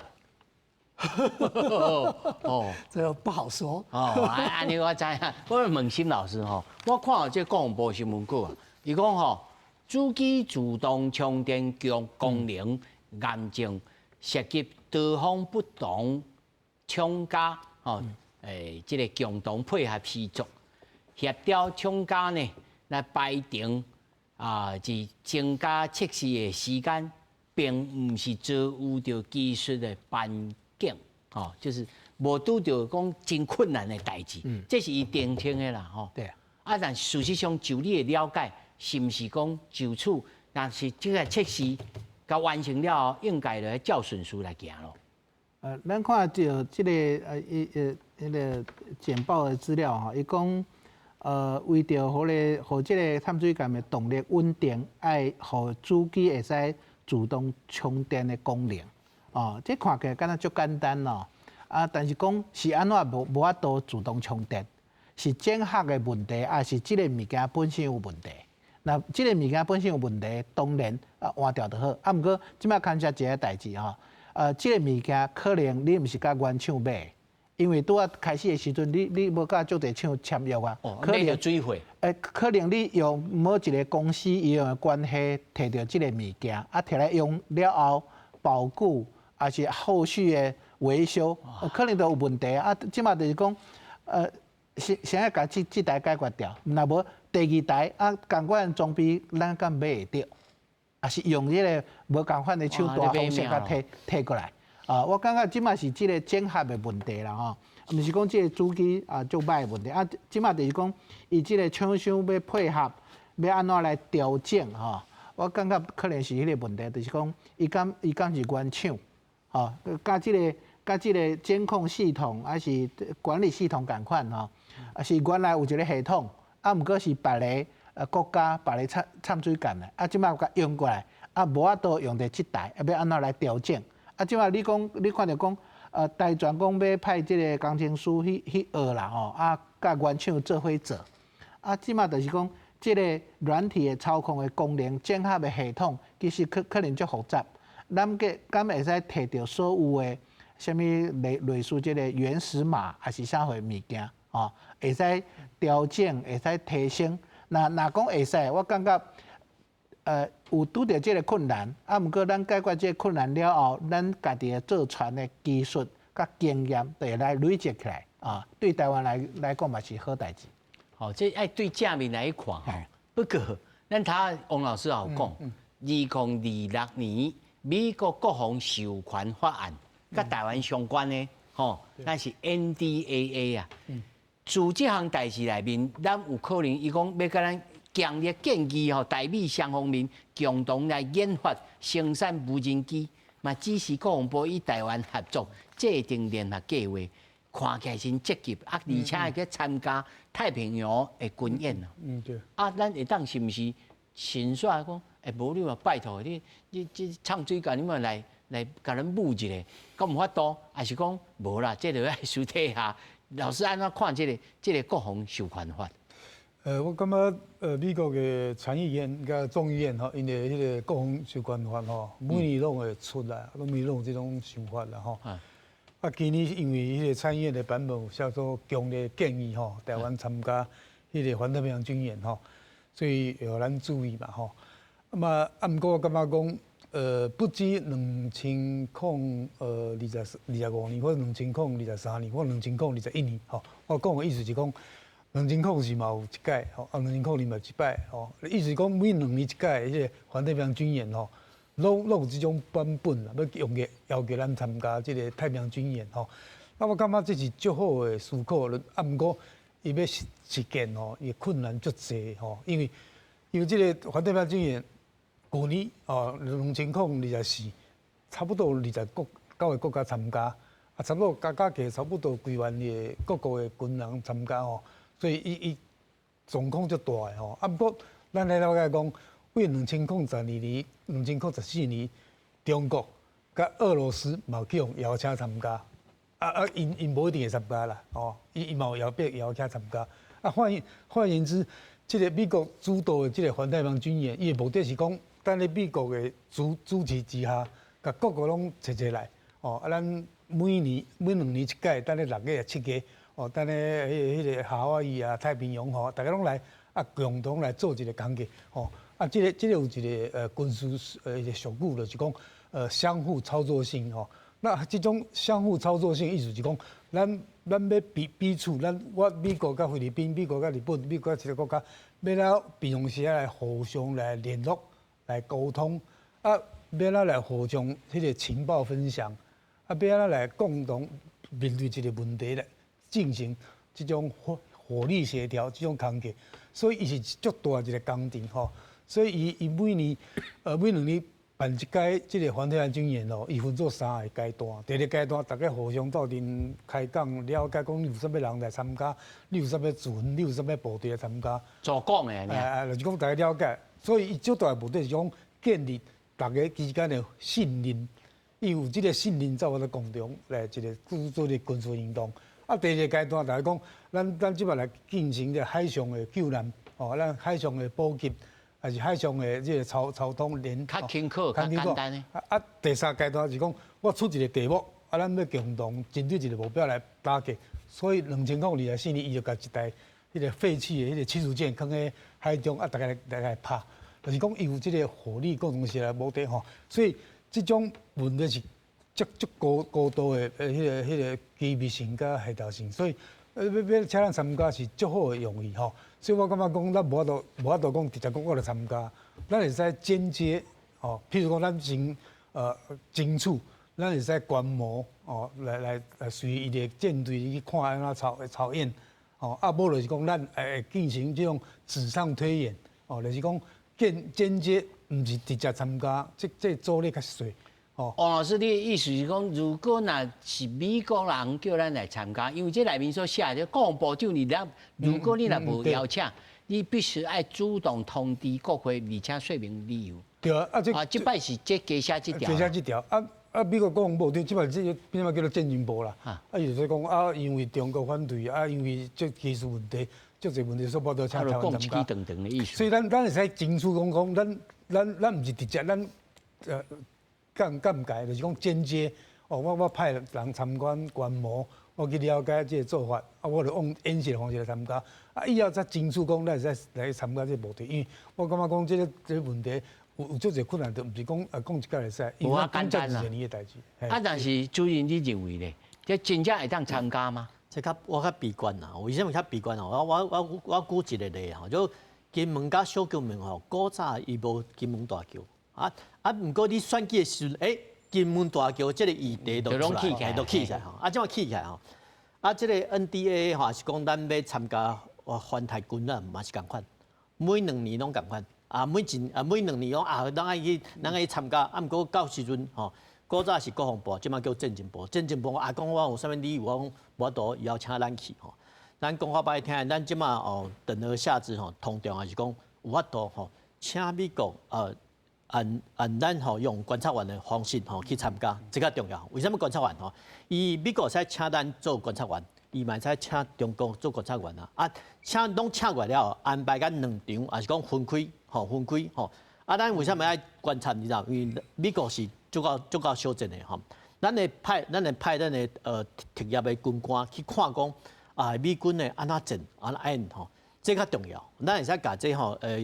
哦，这个不好说。哦，安尼我知影。我问沈老师吼，我看到这国防部新闻稿啊，伊讲吼，主机自动充电功能验证涉及多方不同厂家吼，这个共同配合合作，协调厂家呢来排定是增加测试的时间，并唔是造有着技术的瓶颈。哦，就是无拄到讲真困难的代志，这是伊定听的啦，吼。对啊。但事实上，就你的了解，是毋是讲就此，但是这个测试甲完成了后，应该来照顺序来行咯。咱看到这个迄个简报的资料哈，伊讲为着互这个碳水感的动力稳定，爱互主机会使自动充电的功能。哦，这看起来敢若足简单咯，但是讲是安怎无法度自动充电，是整合的问题，还是这个物件本身有问题？那这个物件本身有问题，当然换掉就好。不过即摆看下一个代志吼，这个物件可能你毋是甲原厂买，因为拄啊开始的时阵，你无甲足侪厂签约啊，可能水货。可能你用某一个公司伊用的关系摕到这个物件，摕来用了后保固。还是后续的维修，可能都有问题啊！即马就是讲，先要把这台解决掉，若无第2台同款装备咱敢买会到，也是用这个无同款的手大方式甲摕过来。我感觉即马是这个整合的问题啦吼，毋是讲这个主机足歹的问题。即马就是讲，伊这个厂商要配合，要安怎来调整吼？我感觉可能是迄个问题，就是讲，伊敢是原厂。哦，甲这个监控系统还是管理系统共款吼，是原来有一个系统，毋过是别个国家别个掺水干的，即摆甲用过来，无法度用着即台，要安怎来调整？即摆你看着讲，台全讲要派即个工程师去学啦吼，甲原厂做伙做，即摆就是讲，即个软体的操控的功能整合的系统，其实可能足复杂。咱敢会使摕到所有的什么类似这个原始码，还是啥货物件哦，会使调整，会使提升。若讲会使，我感觉有拄到这个困难，毋过咱解决这个困难了后，咱家己的做船的技术甲经验，就会来累积起来啊。对台湾来讲嘛是好代志。好，这爱对正面来看吼。不过，咱他王老师也有讲，2026年。美国国防授权法案甲台湾相关的，吼，那是 NDAA 啊。自这项代志内面，咱有可能伊讲要甲咱强烈建议吼，台美双方面共同来研发生产无人机，嘛支持国防部与台湾合作制定联合计划，看起来真积极，而且会去参加太平洋的军演啊。对。咱会当是毋是先煞讲？无你嘛拜托你这唱水干，你嘛来甲咱舞一下，敢有法度？还是讲无啦？这就要私底下。老师安怎看这个国防授权法？我感觉美国的参议院甲众议院吼，因为迄个国防授权法吼，每年拢会出来，每年拢有这种想法啦吼。今年因为迄个参议院的版本有叫做强烈建议吼，台湾参加迄个环太平洋军演吼，所以有咱注意嘛吼。毋过我感觉讲，不止2025年，或者2023年，或2021年，吼，我讲的意思是讲，2020嘛有一届，吼，2020嘛一摆，吼，意思是讲每2年一届，迄个环太平洋军演，吼，拢有这种版本啦，要求咱参加这个太平洋军演，吼，我感觉这是足好的思考，毋过伊要实践吼，伊困难足济，吼，因为这个环太平洋军演。去年2024，差不多29个国家参加，差不多加起差不多规万的各国的军人参加吼，所以伊状况足大的吼。不过咱来了解讲，为2022年、2024年，中国甲俄罗斯嘛去用邀请参加，因无一定会参加啦，哦，因嘛有邀请参加，换言之，这个美国主导的这个环太平洋军演，伊的目的是讲，等咧美国的主持之下，甲各国拢齐来，哦，咱每2年一届，等咧6月、7月，哦，等咧迄个夏威夷啊、太平洋吼，大家拢来共同来做一个工作，哦，这个有一个军事一个俗语，就是讲相互操作性吼。那这种相互操作性意思是讲，咱要彼此，我美国甲菲律宾、美国甲日本、美国甲其他国家，要来平常时来互相来联络、来沟通，要来互相迄个情报分享，要来共同面对一个问题来进行这种火力协调这种工作，所以伊是足大一个工程吼。所以伊每2年办一届这个环太平洋军演哦，伊分做3个阶段。第一个阶段，大家互相斗阵开讲，了解讲你有啥物人来参加，你有啥物船，你有啥物部队来参加。做讲的，就是讲大家了解。所以伊最大的目的是讲建立大家之间的信任，伊有这个信任，才有法共同来一个做一个军事行动。第二个阶段，大家讲，咱即摆来进行这海上的救难，哦，咱海上的补给。还是海上的这个操通联，较轻巧、较简单的。第3阶段是讲，我出一个题目，咱要共同针对一个目标来打击。所以2002年4年，伊就甲一台迄个废弃的迄个驱逐舰放喺海中，大家来拍，就是讲伊有这个火力共同时来目的吼。所以这种问题是足高度的迄个机密性甲协调性，所以要请咱参加是足好的用意吼。所以我感觉讲，咱无法度讲直接讲我来参加，咱会使间接哦，譬如讲咱争取，咱会使观摩哦，来随伊的舰队去看安怎操演哦，无就是讲咱会进行这种纸上推演哦，就是讲间接毋是直接参加，这阻力较小。王老师，你的意思是讲，如果那是美国人叫咱来参加，因为这内面所写的国防部长如果你若无邀请，你必须爱主动通知国会，而且说明理由。对啊，这摆是加写这条。加写这条美国国防部长这摆叫做战情部啦。伊就说讲因为中国反对因为这技术问题，足侪问题所无得请台湾参加。等的意思。所以咱会使争取讲，咱毋是直接咱敢唔改，就是讲间接我派人参观观摩，我去了解这个做法，我就用演习的方式来参加。以后再争取讲，咱会使来参加这个部队，因为我感觉讲这个问题有足侪困难，就毋是讲讲一届来使，因为讲这是年的代志。但是主任你认为咧，这真正会当参加吗？这我较悲观啦，为什么较悲观啊？我举一个例吼，就金门甲小金门吼，古早伊无金门大桥。毋过你选举的时阵，金门大桥这个议题都出来，都起起来吼，怎么起起来吼？这个 NDA 吼是讲咱要参加环太军啦，嘛是共款，每2年拢共款，每2年拢咱爱去参加，毋过到时阵吼，古早是国防部，即摆叫政经部，政经部讲我有啥物理由，我讲无法度邀请咱去吼。咱讲法歹听，咱即摆等而下之吼，通常也是讲有法度吼，请美国咱用观察员的方式去参加，这较重要。为什么观察员伊美国使请咱做观察员，伊嘛使请中国做观察员请拢请过了，安排咱2场，也是讲分开咱为什么爱观察？你知道？因为美国是足够小镇的咱会派咱的职业的军官去看讲美军的安怎整安怎演这较重要，咱会使甲这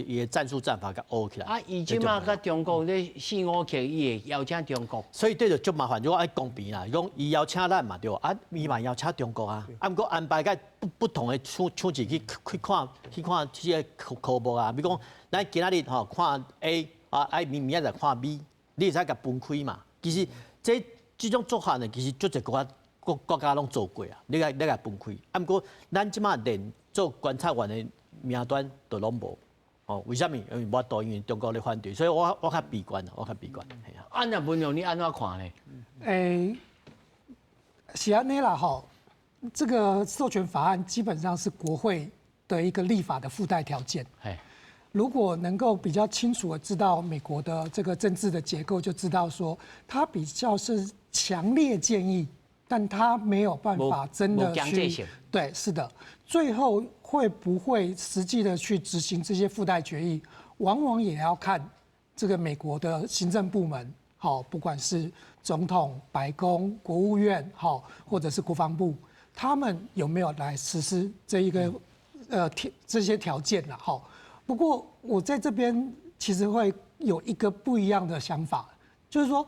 伊的战术战法甲学起来。伊即马甲中国咧4、5期，伊会邀请中国，所以这就足麻烦，就爱公平啦。讲伊邀请咱嘛对，伊嘛邀请中国毋过安排甲不同的处置去看这个科目比如讲咱今仔日看 A，明仔再看 B， 你会使甲分开嘛。其实这种做法呢，其实足侪国家拢做过你甲分开。毋过咱即马连做观察员的名单都拢无，为什么？因为无多，因为中国咧反对，所以我较悲观，系啊。那文勇你安怎看咧？是安尼啦这个授权法案基本上是国会的一个立法的附带条件。如果能够比较清楚的知道美国的这个政治的结构，就知道说它比较是强烈建议，但它没有办法真的去对，是的，最后会不会实际的去执行这些附带决议，往往也要看这个美国的行政部门，好，不管是总统、白宫、国务院，好，或者是国防部，他们有没有来实施这一个这些条件了，好。不过我在这边其实会有一个不一样的想法，就是说，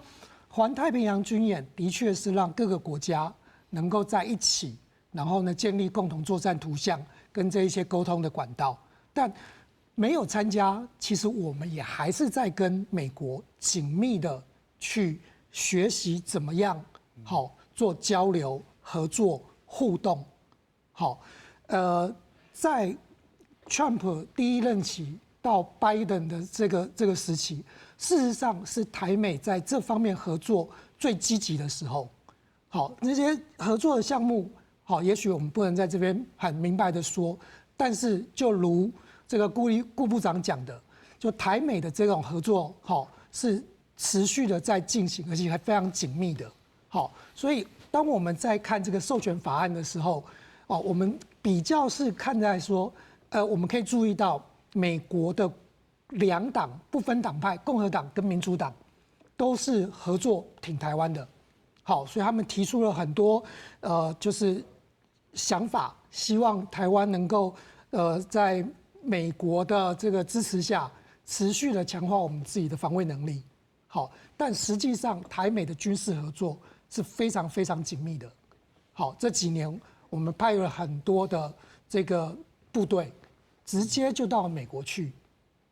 环太平洋军演的确是让各个国家能够在一起，然后呢建立共同作战图像跟这一些沟通的管道。但没有参加，其实我们也还是在跟美国紧密的去学习怎么样好做交流、合作、互动。好，在Trump 第一任期到拜登的这个时期，事实上是台美在这方面合作最积极的时候。好，那些合作的项目，好，也许我们不能在这边很明白的说，但是就如这个顾部长讲的，就台美的这种合作，好，是持续的在进行，而且还非常紧密的。好，所以当我们在看这个授权法案的时候，哦，我们比较是看在说。我们可以注意到，美国的两党不分党派，共和党跟民主党都是合作挺台湾的。好，所以他们提出了很多就是想法，希望台湾能够在美国的这个支持下，持续的强化我们自己的防卫能力。好，但实际上台美的军事合作是非常非常紧密的。好，这几年我们派了很多的这个部队。直接就到美国去，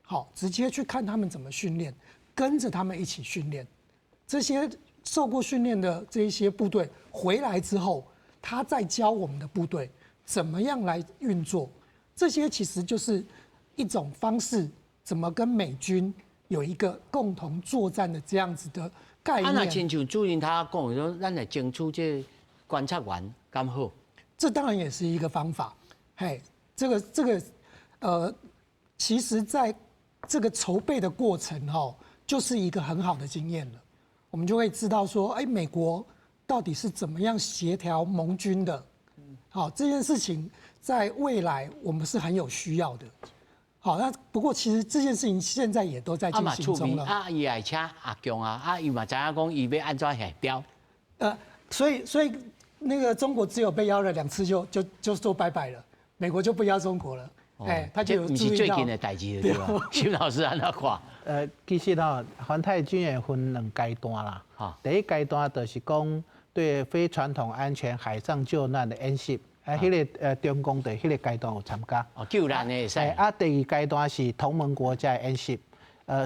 好，直接去看他们怎么训练，跟着他们一起训练。这些受过训练的这一些部队回来之后，他再教我们的部队怎么样来运作。这些其实就是一种方式，怎么跟美军有一个共同作战的这样子的概念。那亲像主任他讲说，咱来争取这观察员刚好，这当然也是一个方法。嘿，这个。其实在这个筹备的过程就是一个很好的经验了。我们就会知道说，美国到底是怎么样协调盟军的。好，这件事情在未来我们是很有需要的。好，那不过其实这件事情现在也都在进行中了。伊爱请阿强伊嘛知影讲伊要安怎协调。所以那个中国只有被邀了2次就说拜拜了，美国就不邀中国了。他就有注意到，不是最近的代志对吧？徐老师安怎看？其实环太军演分2阶段啦。第一阶段就是讲对非传统安全海上救难的演习，迄个中共的迄个阶段有参加。救难的会使。第二阶段是同盟国家的演习，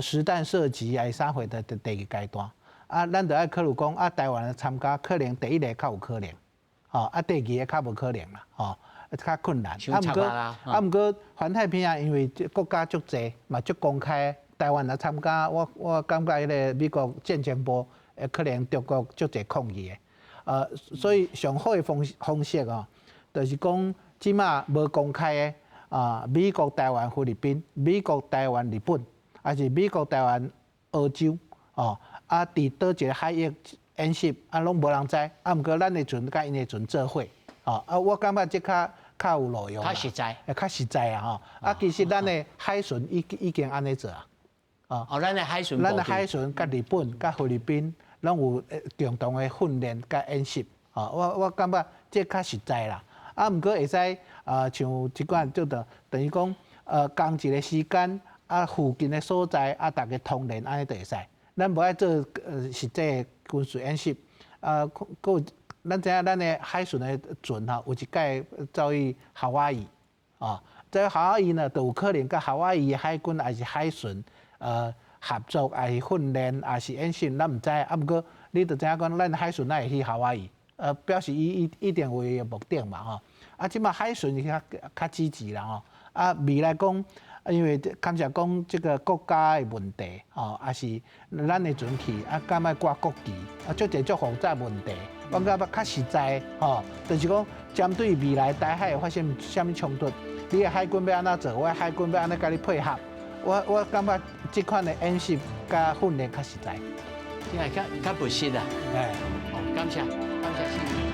实弹射击啥货的第二阶段。咱就爱考虑讲，台湾的参加可能第一个较有可能，第二个较无可能啦，较困难。毋过环太平洋因为国家足济，嘛足公开，台湾来参加，我感觉迄个美国战前部可能中国足济抗议的。所以上好的方式就是讲即马无公开的美国、台湾、菲律宾、美国、台湾、日本，还是美国、台湾、澳洲，伫倒一个海域演习，拢无人知。毋过咱的船甲因的船做伙。我感觉这较有路用，较实在，较实在其实咱的海巡已经安尼做咱的海巡，咱的海巡甲日本、甲菲律宾，拢有共同的训练甲演习。我感觉这较实在啦。毋过会使像即款就等于讲同一个时间附近的所在大家通联安尼就会使。咱无爱做实际军事演习咱知影，咱的海巡的船有一届走去夏威夷，在夏威夷呢，就有可能甲夏威夷的海军还是海巡合作，还是训练，还是演习，咱唔知。毋过你就知影讲，咱海巡哪会去夏威夷？表示伊一定有伊的目的嘛，即马海巡是较积极啦，未来讲。因为感谢讲这个国家的问题，也是咱的船去，敢爱挂国旗，足侪足复杂问题。我感觉较实在，就是讲针对未来台海会发生什么冲突，你的海军要安怎做，我的海军要安怎甲你配合，我感觉这款的演习加训练较实在，因为较不实啊。哎。好，感谢，感谢市民。